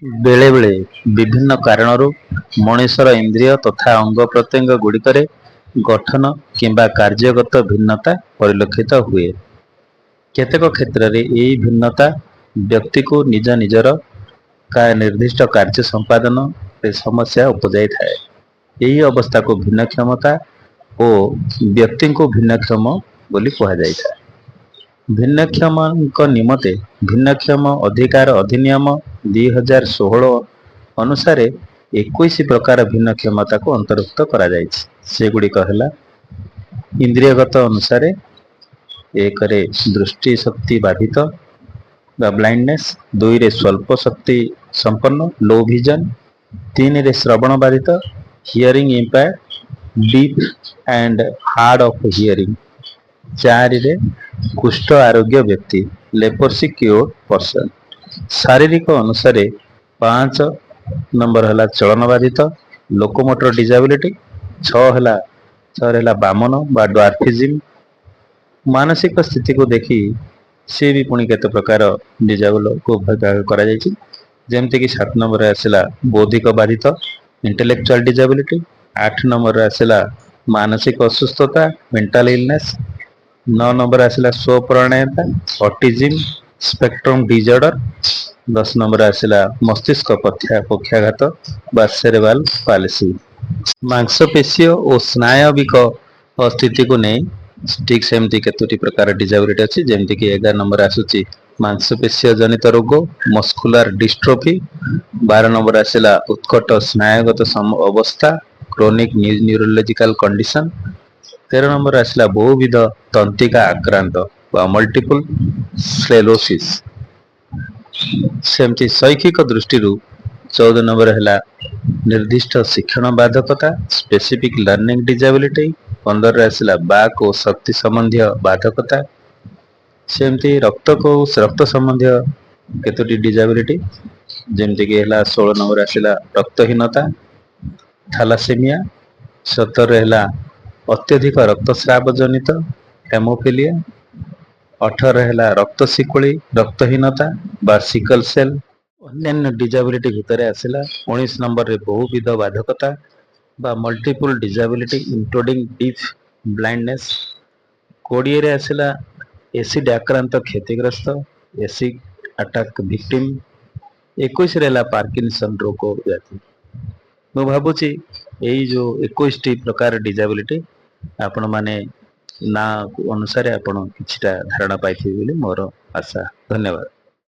बेले बेले विभिन्न कारणरू मनुष्यर इंद्रिय तथा अंग प्रत्यंग गुड़िकरे गठन किंबा कार्यगत भिन्नता परिलक्षित हुए। केतेक क्षेत्र में यही भिन्नता व्यक्ति को निज निजर का निर्दिष्ट कार्य संपादन रे समस्या उपजाई थाए। यही अवस्था को भिन्नक्षमता और व्यक्ति को भिन्नक्षम बोली कहा जाए। भिन्नक्षम निमते भिन्नक्षम अधिकार अधिनियम 2016 अनुसार 21 प्रकार भिन्नक्षमता को अंतर्भुक्त करा जायछि। सेगुड़िक है इंद्रियगत अनुसार एक रे दृष्टि शक्ति बाधित बा ब्लाइंडनेस, 2 रे स्वल्प शक्ति संपन्न लो विजन, 3 रे श्रवण बाधित hearing impaired deep and hard of hearing, 4 रे कुष्ठ आरोग्य व्यक्ति लेपर्सी क्योर्ड पर्सन। शारीरिक अनुसार 5 नंबर है चलन बाधित लोकोमोटर डिजाबिलिटी, 6 है बामन बा ड्वार्फिज्म। मानसिक स्थिति को देखी सी भी पुणी केते प्रकार डिजाबल को भाग करा जायछि। जेमति कि 7 नंबर आसला बौद्धिक बाधित इंटेलेक्चुअल डिजाबिलिटी, 8 नंबर आसला मानसिक असुस्थता मेंटल इलनेस, 9 नंबर आसला स्वप्रणयता ऑटिज्म स्पेक्ट्रम डिजॉर्डर, 10 नंबर आसला मस्तिष्क पक्षाघात बा सेरेब्रल पालिसी। मांसपेशी और स्नायविक स्थिति को नहीं ठीक सेमती केतोटी प्रकार डिजाबिलिटी अच्छी। जेमती कि 11 नंबर आसूची मांसपेशी जनित रोग मस्कुलर डिस्ट्रोफी, 12 नंबर आसला उत्कट स्नायुगत अवस्था क्रोनिक न्यूरोलॉजिकल कंडीशन, 13 नंबर आसला बहुविध तंत्रिका आक्रांत बा मल्टीपल स्क्लेरोसिस। सेमती शैक्षिक दृष्टि 14 नंबर है निर्दिष्ट शिक्षण बाधकता स्पेसिफिक लर्निंग डिजाबिलिटी, 15 आसला बाक और शक्ति संबंधी बाधकता। सेमती रक्त को रक्त संबंधी केतोटी डिजाबिलिटी जेमती कि 16 नंबर आसला रक्तहीनता थैलासेमिया, 17 है अत्यधिक रक्तस्राव जनित हेमोफिलिया, 18 है रक्त शिकुड़ी रक्तहीनता बा सिकल सेल। अन्य डिजाबिलिटी भितर आसला 19 नंबर रे बहुविध बाधकता बा multiple disability including deep blindness, 20 रे आसला एसिड आक्रांत क्षतिग्रस्त एसिड अटैक विक्टिम, 21 रे पार्किंसन रोग व्याधि। मु भावुची यही जो 21 टी प्रकार डिजाबिलिटी आपण माने ना अनुसार आपण किछटा धारणा पाइथिबे बोली मोर आशा। धन्यवाद।